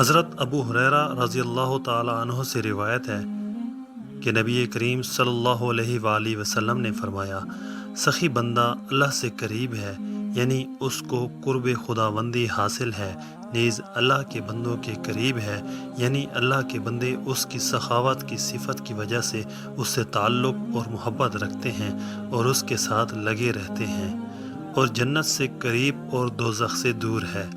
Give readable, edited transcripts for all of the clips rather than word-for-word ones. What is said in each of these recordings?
حضرت ابو ہریرہ رضی اللہ تعالی عنہ سے روایت ہے کہ نبی کریم صلی اللہ علیہ وآلہ وسلم نے فرمایا، سخی بندہ اللہ سے قریب ہے، یعنی اس کو قرب خداوندی حاصل ہے، نیز اللہ کے بندوں کے قریب ہے، یعنی اللہ کے بندے اس کی سخاوت کی صفت کی وجہ سے اس سے تعلق اور محبت رکھتے ہیں اور اس کے ساتھ لگے رہتے ہیں، اور جنت سے قریب اور دوزخ سے دور ہے۔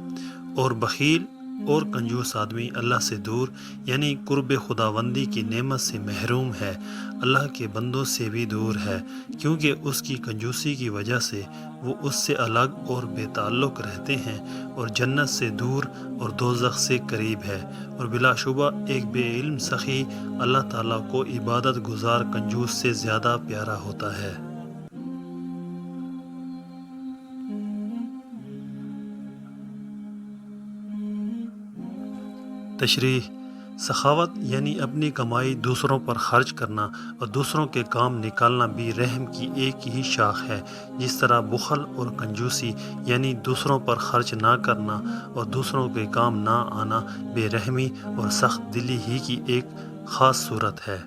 اور بخیل اور کنجوس آدمی اللہ سے دور، یعنی قرب خداوندی کی نعمت سے محروم ہے، اللہ کے بندوں سے بھی دور ہے، کیونکہ اس کی کنجوسی کی وجہ سے وہ اس سے الگ اور بے تعلق رہتے ہیں، اور جنت سے دور اور دوزخ سے قریب ہے۔ اور بلا شبہ ایک بے علم سخی اللہ تعالیٰ کو عبادت گزار کنجوس سے زیادہ پیارا ہوتا ہے۔ تشریح: سخاوت یعنی اپنی کمائی دوسروں پر خرچ کرنا اور دوسروں کے کام نکالنا بھی رحم کی ایک ہی شاخ ہے، جس طرح بخل اور کنجوسی یعنی دوسروں پر خرچ نہ کرنا اور دوسروں کے کام نہ آنا بے رحمی اور سخت دلی ہی کی ایک خاص صورت ہے۔